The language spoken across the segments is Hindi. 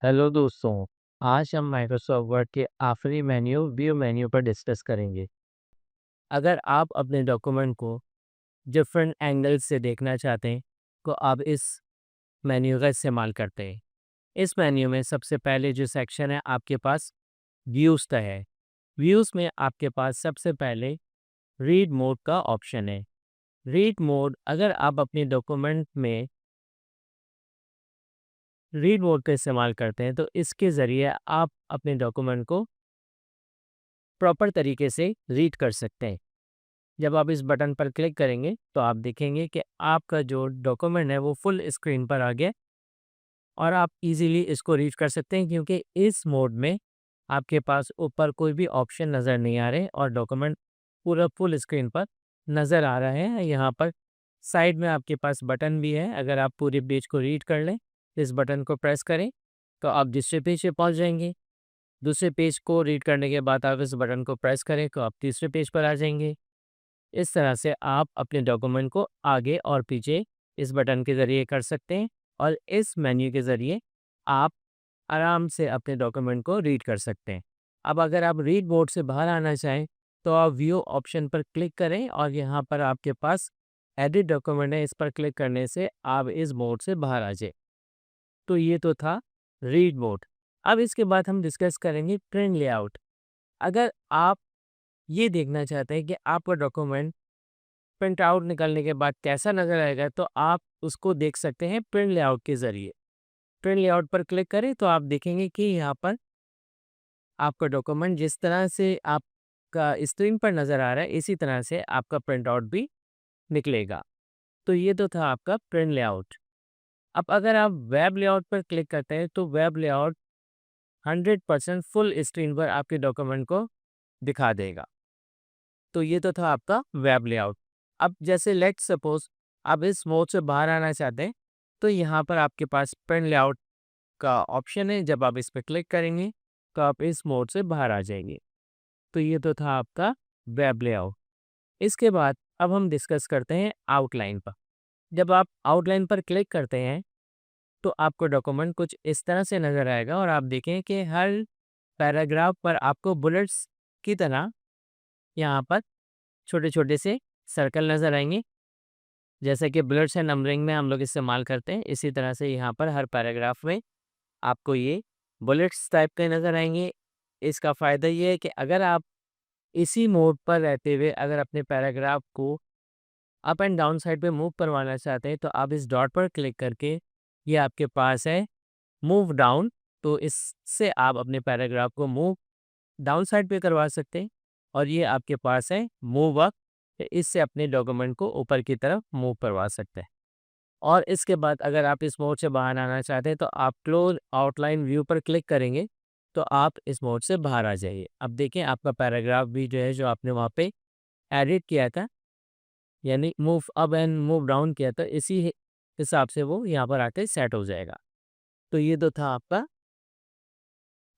हेलो दोस्तों। आज हम माइक्रोसॉफ्ट वर्ड के आखिरी मेन्यू व्यू मेन्यू पर डिस्कस करेंगे। अगर आप अपने डॉक्यूमेंट को डिफरेंट एंगल से देखना चाहते हैं तो आप इस मेन्यू का इस्तेमाल करते हैं। इस मेन्यू में सबसे पहले जो सेक्शन है आपके पास व्यूज़ का है। व्यूज़ में आपके पास सबसे पहले रीड मोड का ऑप्शन है। रीड मोड, अगर आप अपने डॉक्यूमेंट में रीड मोड का इस्तेमाल करते हैं तो इसके ज़रिए आप अपने डॉक्यूमेंट को प्रॉपर तरीके से रीड कर सकते हैं। जब आप इस बटन पर क्लिक करेंगे तो आप देखेंगे कि आपका जो डॉक्यूमेंट है वो फुल स्क्रीन पर आ गया और आप इजीली इसको रीड कर सकते हैं, क्योंकि इस मोड में आपके पास ऊपर कोई भी ऑप्शन नज़र नहीं आ रहे और डॉक्यूमेंट पूरा फुल स्क्रीन पर नज़र आ रहा है। यहाँ पर साइड में आपके पास बटन भी है। अगर आप पूरे पेज को रीड कर लें तो इस बटन को प्रेस करें तो आप दूसरे पेज पे पहुँच जाएंगे। दूसरे पेज को रीड करने के बाद आप इस बटन को प्रेस करें तो आप तीसरे पेज पर आ जाएंगे। इस तरह से आप अपने डॉक्यूमेंट को आगे और पीछे इस बटन के ज़रिए कर सकते हैं और इस मेन्यू के ज़रिए आप आराम से अपने डॉक्यूमेंट को रीड कर सकते हैं। अब अगर आप रीड मोड से बाहर आना चाहें तो आप व्यू ऑप्शन पर क्लिक करें और यहाँ पर आपके पास एडिट डॉक्यूमेंट है, इस पर क्लिक करने से आप इस मोड से बाहर आ जाए। तो ये तो था रीड मोड। अब इसके बाद हम डिस्कस करेंगे प्रिंट लेआउट। अगर आप ये देखना चाहते हैं कि आपका डॉक्यूमेंट प्रिंट आउट निकलने के बाद कैसा नज़र आएगा, तो आप उसको देख सकते हैं प्रिंट लेआउट के ज़रिए। प्रिंट लेआउट पर क्लिक करें तो आप देखेंगे कि यहाँ पर आपका डॉक्यूमेंट जिस तरह से आपका स्क्रीन पर नज़र आ रहा है, इसी तरह से आपका प्रिंट आउट भी निकलेगा। तो ये तो था आपका प्रिंट लेआउट। अब अगर आप वेब लेआउट पर क्लिक करते हैं तो वेब लेआउट 100% फुल स्क्रीन पर आपके डॉक्यूमेंट को दिखा देगा। तो ये तो था आपका वेब लेआउट। अब जैसे लेट्स सपोज आप इस मोड से बाहर आना चाहते हैं तो यहाँ पर आपके पास प्रिंट लेआउट का ऑप्शन है। जब आप इस पर क्लिक करेंगे तो आप इस मोड से बाहर आ जाएंगे। तो ये तो था आपका वेब लेआउट। इसके बाद अब हम डिस्कस करते हैं आउटलाइन पर। जब आप आउटलाइन पर क्लिक करते हैं तो आपको डॉक्यूमेंट कुछ इस तरह से नज़र आएगा और आप देखें कि हर पैराग्राफ पर आपको बुलेट्स की तरह यहाँ पर छोटे-छोटे से सर्कल नज़र आएँगे। जैसे कि बुलेट्स एंड नंबरिंग में हम लोग इस्तेमाल करते हैं, इसी तरह से यहाँ पर हर पैराग्राफ में आपको ये बुलेट्स टाइप के नज़र आएँगे। इसका फ़ायदा ये है कि अगर आप इसी मोड पर रहते हुए अगर अपने पैराग्राफ को अप एंड डाउन साइड पे मूव करवाना चाहते हैं, तो आप इस डॉट पर क्लिक करके ये आपके पास है मूव डाउन, तो इससे आप अपने पैराग्राफ को मूव डाउन साइड पे करवा सकते हैं। और ये आपके पास है मूव अप, इससे अपने डॉक्यूमेंट को ऊपर की तरफ मूव करवा सकते हैं। और इसके बाद अगर आप इस मोड से बाहर आना चाहते हैं तो आप क्लोज आउटलाइन व्यू पर क्लिक करेंगे तो आप इस मोड से बाहर आ जाइए। अब देखें आपका पैराग्राफ भी जो है जो आपने वहाँ पे एडिट किया था, यानी move up and move down किया था, इसी हिसाब से वो यहाँ पर आके सेट हो जाएगा। तो ये तो था आपका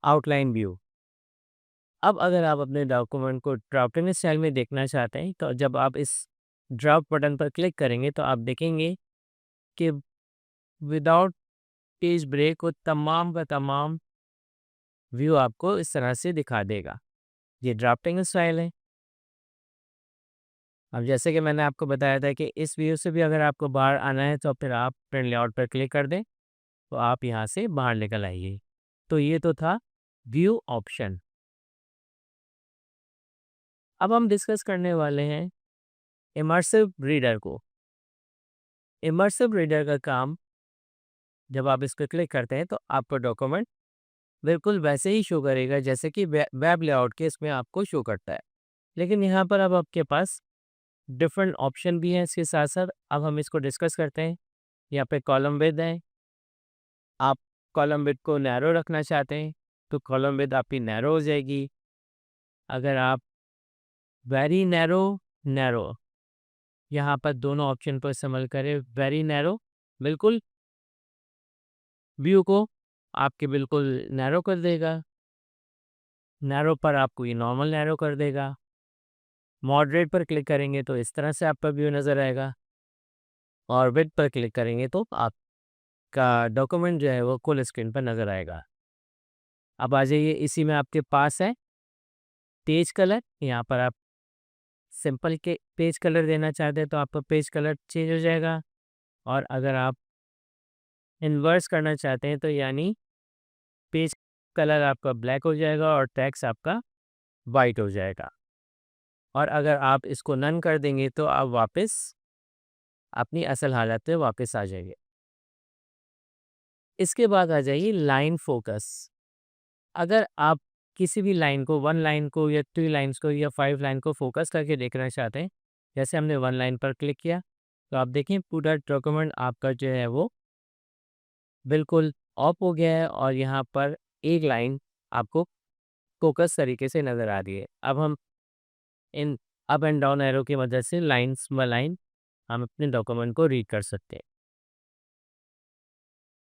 आउटलाइन व्यू। अब अगर आप अपने डॉक्यूमेंट को ड्राफ्टिंग स्टाइल में देखना चाहते हैं तो जब आप इस ड्राफ्ट बटन पर क्लिक करेंगे तो आप देखेंगे कि विदाउट पेज ब्रेक वो तमाम का तमाम व्यू आपको इस तरह से दिखा देगा। ये ड्राफ्टिंग स्टाइल है। अब जैसे कि मैंने आपको बताया था कि इस व्यू से भी अगर आपको बाहर आना है तो फिर आप प्रिंट लेआउट पर क्लिक कर दें तो आप यहाँ से बाहर निकल आइए। तो ये तो था व्यू ऑप्शन। अब हम डिस्कस करने वाले हैं इमर्सिव रीडर को। इमर्सिव रीडर का काम, जब आप इस पर क्लिक करते हैं तो आपका डॉक्यूमेंट बिल्कुल वैसे ही शो करेगा जैसे कि वेब लेआउट के इसमें आपको शो करता है। लेकिन यहाँ पर अब आपके पास डिफरेंट ऑप्शन भी हैं इसके साथ साथ। अब हम इसको डिस्कस करते हैं। यहाँ पे कॉलम विड्थ है। आप कॉलम विड्थ को नैरो रखना चाहते हैं तो कॉलम विड्थ आपकी नैरो हो जाएगी। अगर आप वेरी नैरो, नैरो, यहाँ पर दोनों ऑप्शन को इस्तेमाल करें। वेरी नैरो बिल्कुल व्यू को आपके बिल्कुल नैरो कर देगा। नैरो पर आपको ये नॉर्मल नैरो कर देगा। मॉडरेट पर क्लिक करेंगे तो इस तरह से आपका व्यू नज़र आएगा और विड्थ पर क्लिक करेंगे तो आपका डॉक्यूमेंट जो है वो फुल स्क्रीन पर नज़र आएगा। अब आ जाइए, इसी में आपके पास है पेज कलर। यहाँ पर आप सिंपल के पेज कलर देना चाहते हैं तो आपका पेज कलर चेंज हो जाएगा। और अगर आप इन्वर्स करना चाहते हैं तो यानी पेज कलर आपका ब्लैक हो जाएगा और टेक्स्ट आपका वाइट हो जाएगा। और अगर आप इसको नन कर देंगे तो आप वापस अपनी असल हालत में वापस आ जाइए। इसके बाद आ जाइए लाइन फोकस। अगर आप किसी भी लाइन को, वन लाइन को या थ्री लाइन्स को या फाइव लाइन को फोकस करके देखना चाहते हैं, जैसे हमने वन लाइन पर क्लिक किया तो आप देखें पूरा डॉक्यूमेंट आपका जो है वो बिल्कुल ऑफ हो गया है और यहाँ पर एक लाइन आपको फोकस तरीके से नज़र आ रही है। अब हम in up and down arrow की मदद से लाइन्स बाय लाइन हम अपने डॉक्यूमेंट को रीड कर सकते हैं।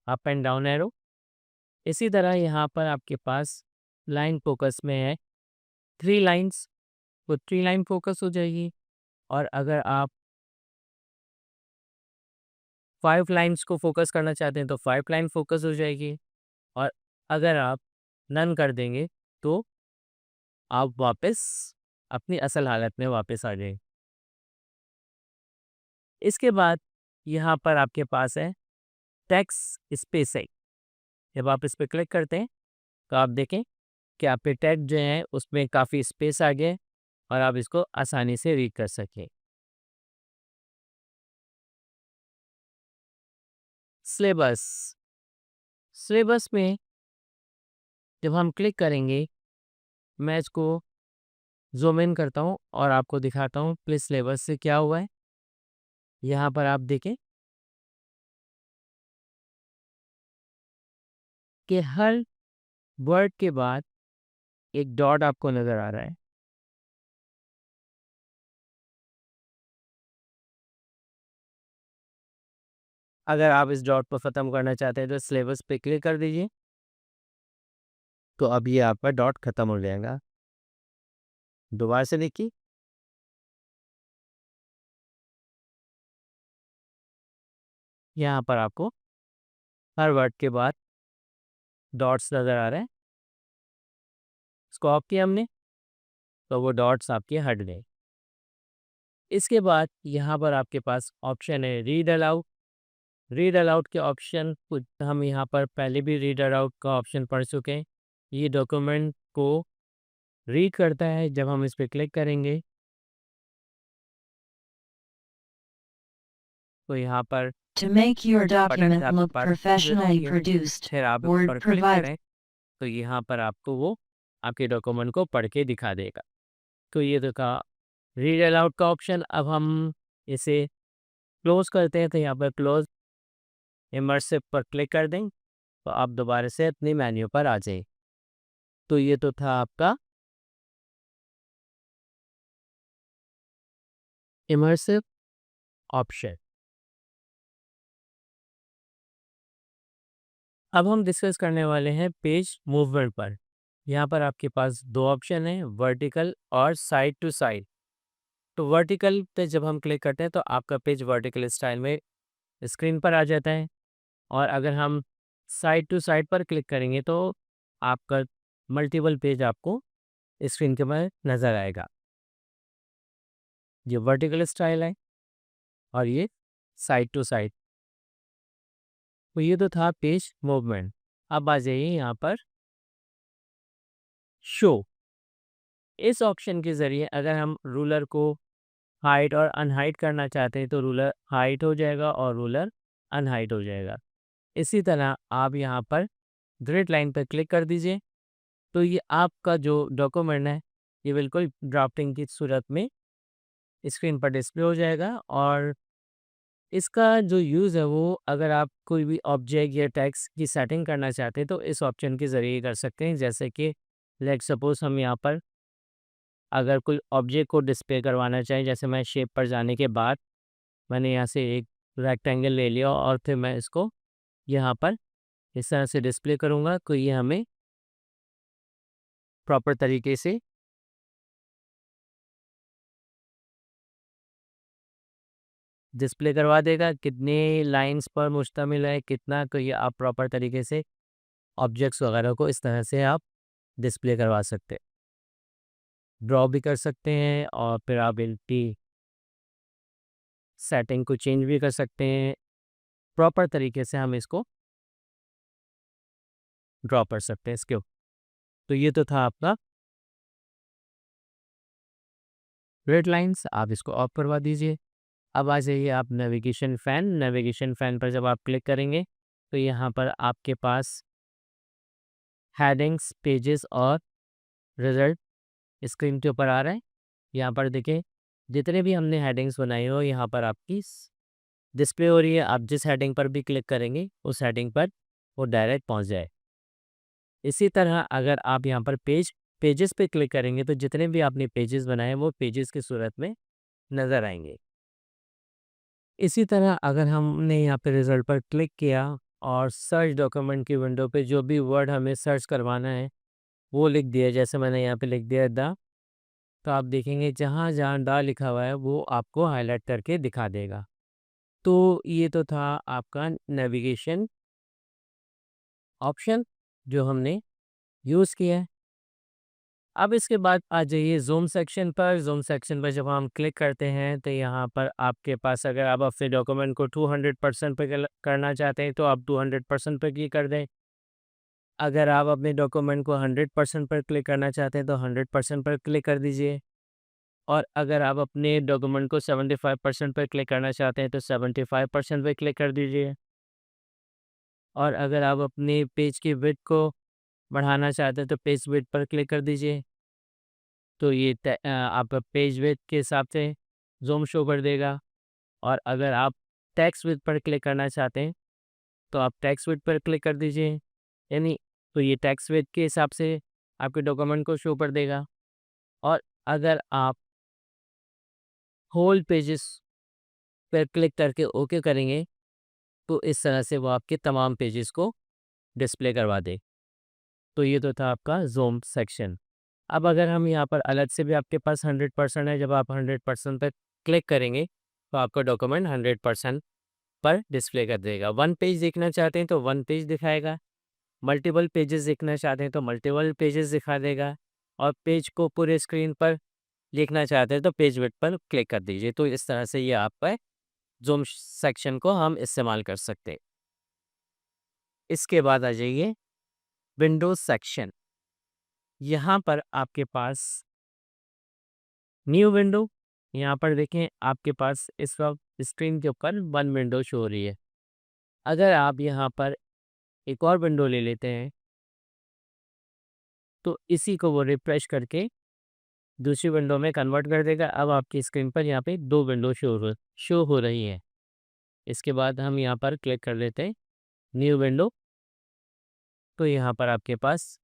Up and down arrow. इसी तरह यहाँ पर आपके पास लाइन फोकस में है थ्री लाइन्स, तो थ्री लाइन फोकस हो जाएगी। और अगर आप फाइव लाइन्स को फोकस करना चाहते हैं तो फाइव लाइन फोकस हो जाएगी। और अगर आप नन कर देंगे तो आप वापस अपनी असल हालत में वापस आ जाएंगे। इसके बाद यहाँ पर आपके पास है टेक्स्ट स्पेसिंग। जब आप इस पर क्लिक करते हैं तो आप देखें कि आपके टेक्स्ट जो है उसमें काफ़ी स्पेस आ गया है और आप इसको आसानी से रीड कर सकें। सिलेबस। सिलेबस में जब हम क्लिक करेंगे, मैं इसको ज़ूम इन करता हूँ और आपको दिखाता हूँ प्लीज सिलेबस से क्या हुआ है। यहाँ पर आप देखें कि हर वर्ड के बाद एक डॉट आपको नज़र आ रहा है। अगर आप इस डॉट को ख़त्म करना चाहते हैं तो सिलेबस पे क्लिक कर दीजिए, तो अब ये आपका डॉट ख़त्म हो जाएगा। दोबारा से देखिए, यहाँ पर आपको हर वर्ड के बाद डॉट्स नज़र आ रहे हैं। इसको ऑफ किया हमने तो वो डॉट्स आपके हट गए। इसके बाद यहाँ पर आपके पास ऑप्शन है रीड अलाउड। रीड अलाउड के ऑप्शन को हम यहाँ पर पहले भी रीड अलाउड का ऑप्शन पढ़ चुके हैं। ये डॉक्यूमेंट को रीड करता है। जब हम इस पर क्लिक करेंगे तो यहाँ पर To make your button document आपके look पास professionally produced, फिर आप इस Word पर क्लिक provides करें तो यहाँ पर आपको वो आपके डॉक्यूमेंट को पढ़ के दिखा देगा। तो ये तो का रीड अलाउड का ऑप्शन। अब हम इसे क्लोज करते हैं तो यहाँ पर क्लोज इमर्सिव पर क्लिक कर दें तो आप दोबारा से अपने मेन्यू पर आ जाए। तो ये तो था आपका इमर्सिव ऑप्शन। अब हम डिस्कस करने वाले हैं पेज मूवमेंट पर। यहाँ पर आपके पास दो ऑप्शन हैं, वर्टिकल और साइड टू साइड। तो वर्टिकल पे जब हम क्लिक करते हैं तो आपका पेज वर्टिकल स्टाइल में स्क्रीन पर आ जाता है। और अगर हम साइड टू साइड पर क्लिक करेंगे तो आपका मल्टीपल पेज आपको स्क्रीन के ऊपर नज़र आएगा। ये वर्टिकल स्टाइल है और ये साइड टू साइड। तो ये तो था पेज मूवमेंट। अब आ जाइए यहाँ पर शो। इस ऑप्शन के ज़रिए अगर हम रूलर को हाइट और अनहाइट करना चाहते हैं तो रूलर हाइट हो जाएगा और रूलर अनहाइट हो जाएगा। इसी तरह आप यहाँ पर ग्रिड लाइन पर क्लिक कर दीजिए तो ये आपका जो डॉक्यूमेंट है ये बिल्कुल ड्राफ्टिंग की सूरत में स्क्रीन पर डिस्प्ले हो जाएगा। और इसका जो यूज़ है वो अगर आप कोई भी ऑब्जेक्ट या टेक्स्ट की सेटिंग करना चाहते हैं तो इस ऑप्शन के ज़रिए कर सकते हैं। जैसे कि लेट सपोज़ हम यहाँ पर अगर कोई ऑब्जेक्ट को डिस्प्ले करवाना चाहें, जैसे मैं शेप पर जाने के बाद मैंने यहाँ से एक रेक्टेंगल ले लिया और फिर मैं इसको यहाँ पर इस तरह से डिस्प्ले करूँगा तो ये हमें प्रॉपर तरीके से डिस्प्ले करवा देगा, कितने लाइंस पर मुश्तमिल है, कितना, तो ये आप प्रॉपर तरीके से ऑब्जेक्ट्स वगैरह को इस तरह से आप डिस्प्ले करवा सकते हैं। ड्रॉ भी कर सकते हैं और फिर आप इनकी सेटिंग को चेंज भी कर सकते हैं। प्रॉपर तरीके से हम इसको ड्रॉ कर सकते हैं इसके ऊपर। तो ये तो था आपका रेड लाइन्स, आप इसको ऑफ करवा दीजिए। अब आ जाइए आप नेविगेशन फ़ैन। नेविगेशन फ़ैन पर जब आप क्लिक करेंगे तो यहाँ पर आपके पास हेडिंग्स, पेजेस और रिज़ल्ट स्क्रीन के ऊपर आ रहा है। यहाँ पर देखिए जितने भी हमने हेडिंग्स बनाई हो यहाँ पर आपकी डिस्प्ले हो रही है। आप जिस हेडिंग पर भी क्लिक करेंगे उस हेडिंग पर वो डायरेक्ट पहुँच जाए। इसी तरह अगर आप यहाँ पर पेजेस पे क्लिक करेंगे तो जितने भी आपने पेजेस बनाए वो पेजेस की सूरत में नज़र आएंगे। इसी तरह अगर हमने यहाँ पे रिज़ल्ट पर क्लिक किया और सर्च डॉक्यूमेंट की विंडो पे जो भी वर्ड हमें सर्च करवाना है वो लिख दिया, जैसे मैंने यहाँ पे लिख दिया द, तो आप देखेंगे जहाँ जहाँ द लिखा हुआ है वो आपको हाईलाइट करके दिखा देगा। तो ये तो था आपका नेविगेशन ऑप्शन जो हमने यूज़ किया है। अब इसके बाद आ जाइए ज़ूम सेक्शन पर। ज़ूम सेक्शन पर जब हम क्लिक करते हैं तो यहाँ पर आपके पास अगर आप अपने डॉक्यूमेंट को 200% पे करना चाहते हैं तो आप 200% पे क्लिक कर दें। अगर आप अपने डॉक्यूमेंट को 100% पर क्लिक करना चाहते हैं तो 100% पर क्लिक कर दीजिए। और अगर आप अपने डॉक्यूमेंट को 75% पर क्लिक करना चाहते हैं तो 75% पे क्लिक कर दीजिए। और अगर आप अपने पेज की विड्थ को बढ़ाना चाहते हैं तो पेज विड्थ पर क्लिक कर दीजिए। तो ये आप पेज विड्थ के हिसाब से ज़ूम शो कर देगा। और अगर आप टेक्स्ट विड्थ पर क्लिक करना चाहते हैं तो आप टेक्स्ट विड्थ पर क्लिक कर दीजिए। यानी तो ये टेक्स्ट विड्थ के हिसाब से आपके डॉक्यूमेंट को शो कर देगा। और अगर आप होल पेजेस पर क्लिक करके ओके करेंगे तो इस तरह से वो आपके तमाम पेजेस को डिस्प्ले करवा दे। तो ये तो था आपका ज़ूम सेक्शन। अब अगर हम यहाँ पर अलग से भी आपके पास 100% है, जब आप 100% पर क्लिक करेंगे तो आपका डॉक्यूमेंट 100% पर डिस्प्ले कर देगा। वन पेज देखना चाहते हैं तो वन पेज दिखाएगा, मल्टीपल पेजेस देखना चाहते हैं तो मल्टीपल पेजेस दिखा देगा, और पेज को पूरे स्क्रीन पर देखना चाहते हैं तो पेज विड्थ पर क्लिक कर दीजिए। तो इस तरह से ये आपका ज़ूम सेक्शन को हम इस्तेमाल कर सकते हैं। इसके बाद आ जाइए विंडोज़ सेक्शन। यहाँ पर आपके पास न्यू विंडो, यहाँ पर देखें आपके पास इस वक्त स्क्रीन के ऊपर वन विंडो शो हो रही है। अगर आप यहाँ पर एक और विंडो ले लेते हैं तो इसी को वो रिफ्रेश करके दूसरी विंडो में कन्वर्ट कर देगा। अब आपकी स्क्रीन पर यहाँ पे दो विंडो शो हो रही है। इसके बाद हम यहाँ पर क्लिक कर लेते हैं न्यू विंडो, तो यहाँ पर आपके पास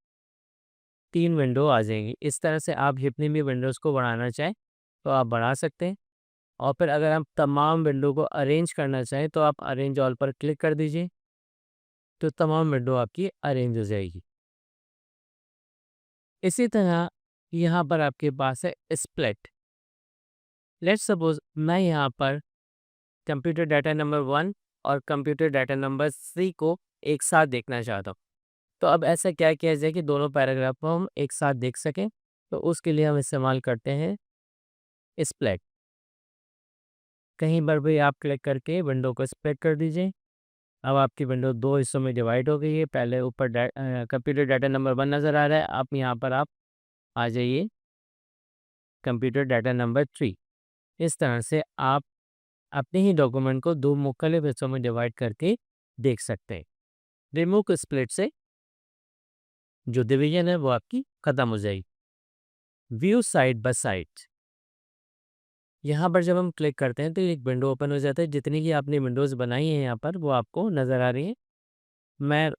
तीन विंडो आ जाएंगी। इस तरह से आप जितनी भी विंडोज़ को बढ़ाना चाहें तो आप बढ़ा सकते हैं। और फिर अगर आप तमाम विंडो को अरेंज करना चाहें तो आप अरेंज ऑल पर क्लिक कर दीजिए, तो तमाम विंडो आपकी अरेंज हो जाएगी। इसी तरह यहाँ पर आपके पास है स्प्लिट। लेट्स सपोज मैं यहाँ पर कंप्यूटर डाटा नंबर 1 और कंप्यूटर डाटा नंबर 3 को एक साथ देखना चाहता हूँ। तो अब ऐसा क्या किया जाए कि दोनों पैराग्राफ को हम एक साथ देख सकें, तो उसके लिए हम इस्तेमाल करते हैं स्प्लिट। कहीं पर भी आप क्लिक करके विंडो को स्प्लिट कर दीजिए। अब आपकी विंडो दो हिस्सों में डिवाइड हो गई है। पहले ऊपर कंप्यूटर डाटा नंबर 1 नज़र आ रहा है, आप यहाँ पर आप आ जाइए कंप्यूटर डाटा नंबर 3। इस तरह से आप अपने ही डॉक्यूमेंट को दो मुख्तलिफ हिस्सों में डिवाइड करके देख सकते हैं। रिमूव स्प्लिट से जो डिवीजन है वो आपकी ख़त्म हो जाएगी। व्यू साइड बाय साइड, यहाँ पर जब हम क्लिक करते हैं तो एक विंडो ओपन हो जाता है। जितनी की आपने विंडोज़ बनाई हैं यहाँ पर वो आपको नज़र आ रही है। मैं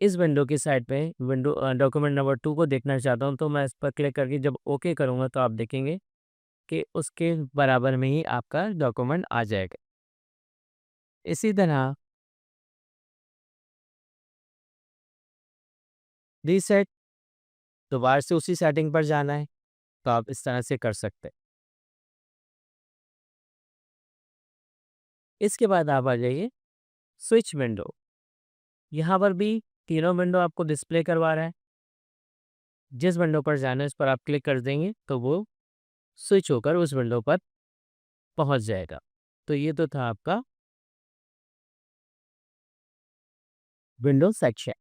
इस विंडो की साइड पे डॉक्यूमेंट नंबर 2 को देखना चाहता हूँ, तो मैं इस पर क्लिक करके जब ओके करूँगा तो आप देखेंगे कि उसके बराबर में ही आपका डॉक्यूमेंट आ जाएगा। इसी तरह रीसेट, दोबारा से उसी सेटिंग पर जाना है तो आप इस तरह से कर सकते हैं। इसके बाद आप आ जाइए स्विच विंडो। यहाँ पर भी तीनों विंडो आपको डिस्प्ले करवा रहा है। जिस विंडो पर जाना है उस पर आप क्लिक कर देंगे तो वो स्विच होकर उस विंडो पर पहुंच जाएगा। तो ये तो था आपका विंडो सेक्शन।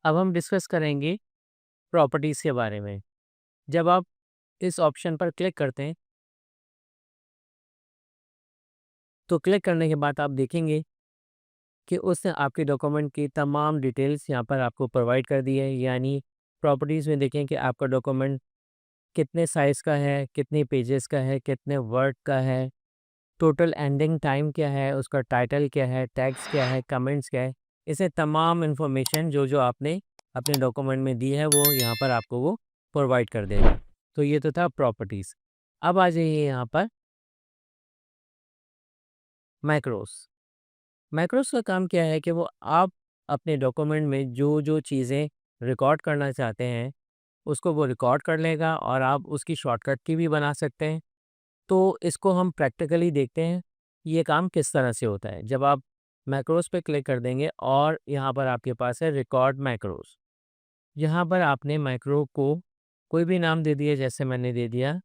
अब हम डिस्कस करेंगे प्रॉपर्टीज़ के बारे में। जब आप इस ऑप्शन पर क्लिक करते हैं तो क्लिक करने के बाद आप देखेंगे कि उसने आपके डॉक्यूमेंट की तमाम डिटेल्स यहाँ पर आपको प्रोवाइड कर दी है। यानी प्रॉपर्टीज़ में देखें कि आपका डॉक्यूमेंट कितने साइज़ का है, कितने पेजेस का है, कितने वर्ड का है, टोटल एंडिंग टाइम क्या है, उसका टाइटल क्या है, टैग्स क्या है, कमेंट्स क्या है। इसे तमाम इन्फॉर्मेशन जो आपने अपने डॉक्यूमेंट में दी है वो यहाँ पर आपको वो प्रोवाइड कर देगा। तो ये तो था प्रॉपर्टीज़। अब आ जाइए यहाँ पर मैक्रोस। मैक्रोस का काम क्या है कि वो आप अपने डॉक्यूमेंट में जो चीज़ें रिकॉर्ड करना चाहते हैं उसको वो रिकॉर्ड कर लेगा और आप उसकी शॉर्टकट की भी बना सकते हैं। तो इसको हम प्रैक्टिकली देखते हैं ये काम किस तरह से होता है। जब आप मैक्रोस पे क्लिक कर देंगे और यहाँ पर आपके पास है रिकॉर्ड मैक्रोस। यहाँ पर आपने मैक्रो को कोई भी नाम दे दिया, जैसे मैंने दे दिया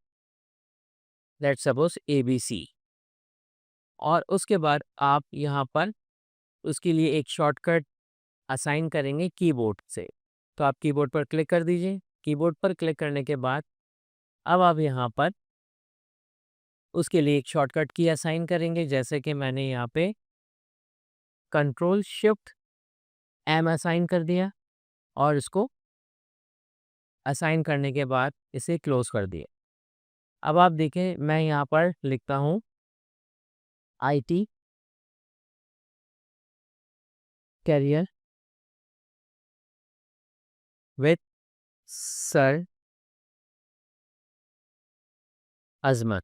लेट्स सपोज ABC। और उसके बाद आप यहाँ पर उसके लिए एक शॉर्टकट असाइन करेंगे कीबोर्ड से। तो आप कीबोर्ड पर क्लिक कर दीजिए। कीबोर्ड पर क्लिक करने के बाद अब आप यहाँ पर उसके लिए एक शॉर्टकट की असाइन करेंगे, जैसे कि मैंने यहाँ पे कंट्रोल शिफ्ट एम असाइन कर दिया और इसको असाइन करने के बाद इसे क्लोज कर दिया। अब आप देखें मैं यहाँ पर लिखता हूँ IT कैरियर विथ सर अजमत।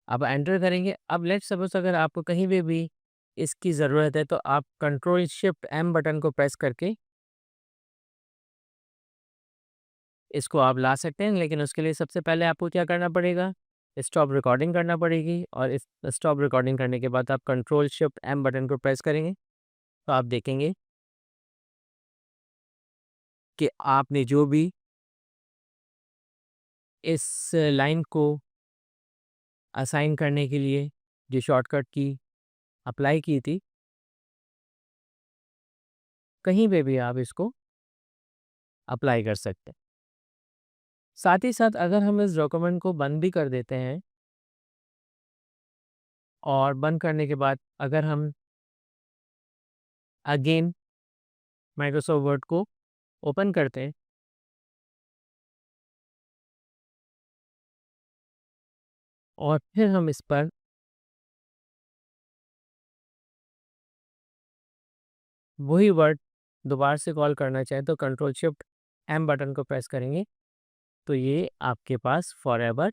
अब एंटर करेंगे। अब लेट्स सपोज अगर आपको कहीं भी इसकी ज़रूरत है तो आप कंट्रोल शिफ्ट एम बटन को प्रेस करके इसको आप ला सकते हैं। लेकिन उसके लिए सबसे पहले आपको क्या करना पड़ेगा, स्टॉप रिकॉर्डिंग करना पड़ेगी। और इस स्टॉप रिकॉर्डिंग करने के बाद आप कंट्रोल शिफ्ट एम बटन को प्रेस करेंगे तो आप देखेंगे कि आपने जो भी इस लाइन को असाइन करने के लिए जो शॉर्टकट की अप्लाई की थी, कहीं पे भी आप इसको अप्लाई कर सकते हैं। साथ ही साथ अगर हम इस डॉक्यूमेंट को बंद भी कर देते हैं और बंद करने के बाद अगर हम अगेन माइक्रोसॉफ्ट वर्ड को ओपन करते हैं और फिर हम इस पर वही वर्ड दोबारा से कॉल करना चाहें तो कंट्रोल शिफ्ट एम बटन को प्रेस करेंगे तो ये आपके पास फॉरएवर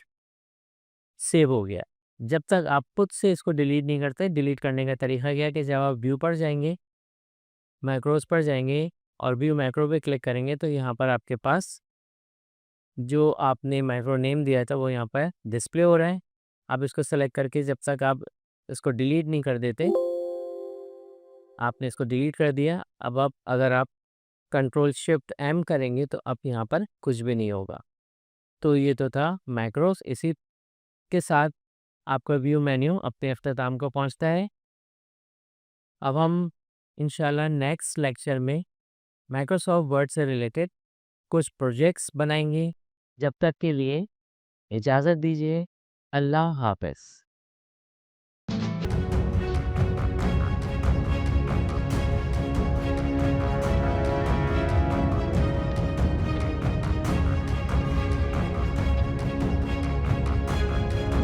सेव हो गया। जब तक आप खुद से इसको डिलीट नहीं करते, डिलीट करने का तरीका क्या है कि जब आप व्यू पर जाएंगे, मैक्रोस पर जाएंगे और व्यू मैक्रो पे क्लिक करेंगे तो यहाँ पर आपके पास जो आपने मैक्रो नेम दिया था वो यहाँ पर डिस्प्ले हो रहा है। आप इसको सेलेक्ट करके जब तक आप इसको डिलीट नहीं कर देते, आपने इसको डिलीट कर दिया। अब आप अगर आप कंट्रोल शिफ्ट एम करेंगे तो अब यहाँ पर कुछ भी नहीं होगा। तो ये तो था मैक्रोस। इसी के साथ आपका व्यू मेन्यू अपने अख्ताम को पहुँचता है। अब हम इंशाल्लाह नेक्स्ट लेक्चर में माइक्रोसॉफ्ट वर्ड से रिलेटेड कुछ प्रोजेक्ट्स बनाएंगे। जब तक के लिए इजाज़त दीजिए। अल्लाह हाफ़िज़।